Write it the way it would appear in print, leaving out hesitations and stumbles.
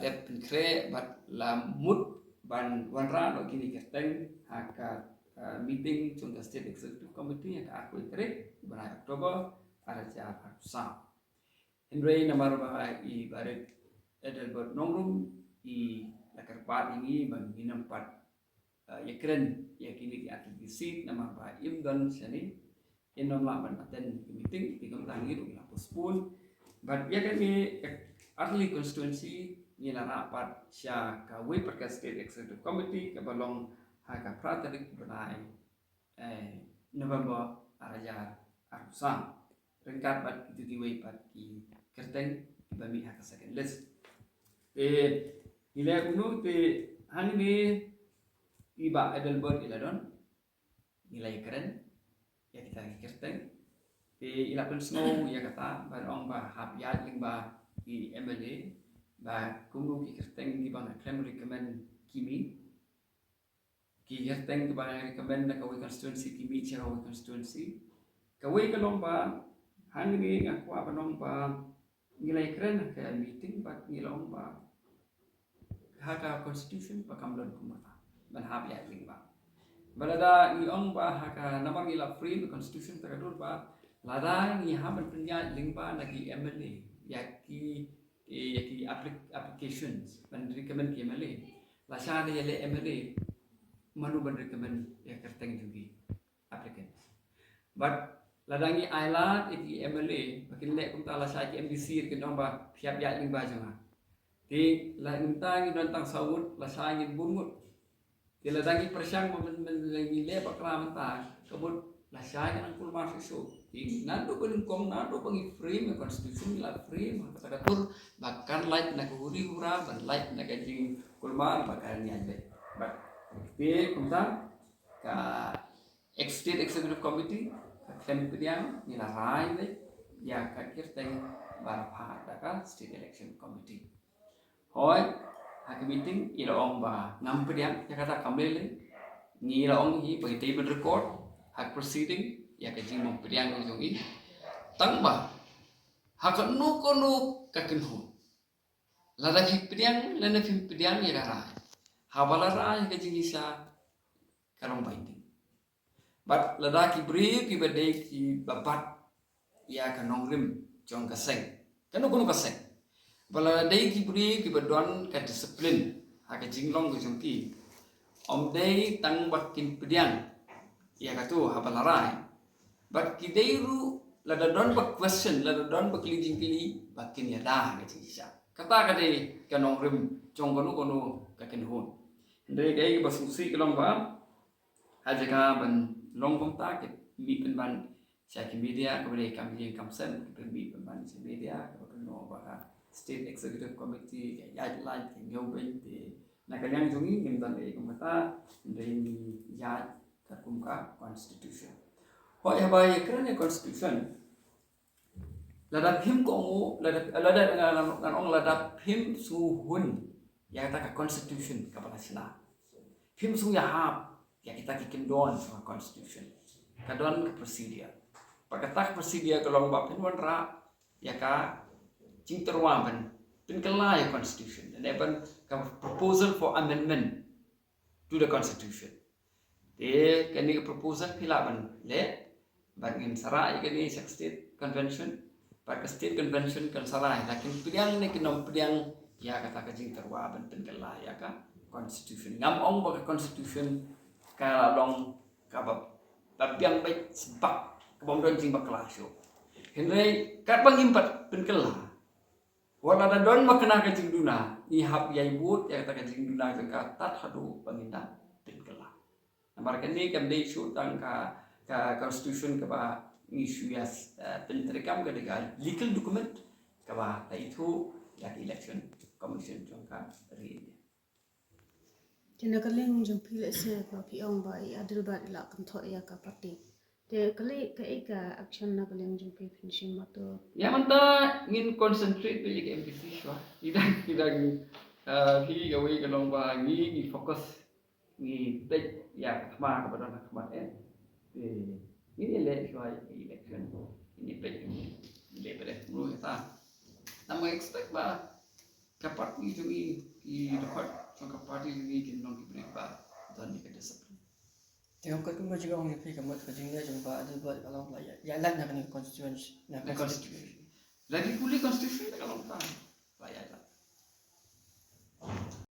dep kre bat la mut ban wanra no kini kerteng haka meeting chung the state executive committee haka aku kre ban Oktober araja sa Henry namar ba I baret Edelbert nongrum I lakar pat ini ban minam pat yakren yakini di aktivisi namar ba imdan sani inom la ban attend meeting tingam tangi ru la postpone but yakni early constituency nila rapat sya kawi perka state executive committee ke balong haka pratarik benai November araja arusan rengkat bat itu diwei pat ki kerteng bami haka second list nilai kuno hani ni iba Edelbert iladon nilai keren ya kita kerteng ila pun snow ya kata barong ba hap ya ling ba I MLA ba kuno ki kerteng di bang claim recommend kimi ki kerteng di bang recommend na kawi constituency kimi cha kawi constituency kawi kalong ba hani ni aku apa nong ba nilai keren ka meeting ba nilong ba haka constitution pa kamlon kumata ban hab ya ling ba balada iong ba haka namang ila free constitution tagadur ba lada ni haban punya ling ba nagi MLA yaki applications ban recommend ki MLA la sha de le MLA manu ban recommend ya kerteng juga applicants but ladangi island iki MLA makin le kum ta la sha ki MDC ke dong ba siap ya ling ba janga di la ngintang tang sawut la sha ngin bungut di ladangi persyang mengi le bakra menta kebut la sha ngin kulmar susu di nando belum nando bangi frame constitution la frame kata katur bahkan like na kuri hura ban like na gaji kulmar bakal nyabe but di kumta ka state executive committee kan pediang nila rai le ya kakir teng barapha ka state election committee hoi hak meeting ila ong ba ngam pediang ya kata kamele ni ila ong hi bagi table record hak proceeding ya kajing mong pediang ng jongi tang ba hak nu kono kakenhu lada hik pediang lana fim pediang ya rai habala rai kajing isa karong baiting but ladaki bri ki badai ki babat ya kanong rim jong kaseng kanu kuno kaseng bala dai ki bri ki badon ka discipline ha ka jinglong ko jong ki om dai tang bakin pediang ya katu habalarai but ki dai ru lada don bak question lada don bak lijing pili bakin ya dah ka jisa kata ka dai kanong rim jong kono ka kenhun dai basungsi kelong ba ajaga ban long bom ta ke mi penban sia ke media kepada kami kamsen ke mi penban sia media ke no ba state executive committee ke guideline ke ngobeng te na kalian jungi ngimban e kumata ndai ya kumka constitution ho ya ba ye kerana constitution lada phim ko mo lada ngan lada phim suhun ya ta constitution ka palasina phim su ya hap ya kita kikim don sama constitution kadon ke presidia pakatak presidia kalau bapin wanra ya ka cingterwa ban pinkela ya constitution dan even proposal for amendment to the constitution kani proposal pilaban le bangin sarai kani state convention pak state convention kan sarai lakin pilihan ne kinom pilihan ya kata ka cingterwa ban pinkela ya ka constitution ngam ong ba constitution kala long kabab tabiang baik sebab kabam don jing bakla syo henry kat bang impat penkela wala da don makna ka jing duna I hab yai but ya kata ka jing duna ka tat hadu panginda penkela namar kani kam dei syu tang ka constitution ka ba isu yas pentrikam ka degal legal document ka ba itu ya election commission jongka ri Kena kaleng jom pilih se ko piong ba I adil ba ila kan tho ya ka parti te kali ka ika action na kaleng jom pi finishing mato ya manta ngin concentrate pe ke MPC shwa idang hi gawe kalong ba ngi fokus ngi tek ya khma ka badon khma ini le shwa election ini pe le pele mu ta nama expect ba parti itu i dapat so parti ini kinong kibriba dan ni kada sapri. Tengok kat kumba juga orang yang kamat kerjanya jumpa ada buat kalau pelajar. Jalan nak ni constituency. Constitution. Lagi kuli constitution kalau tak. Layak lah.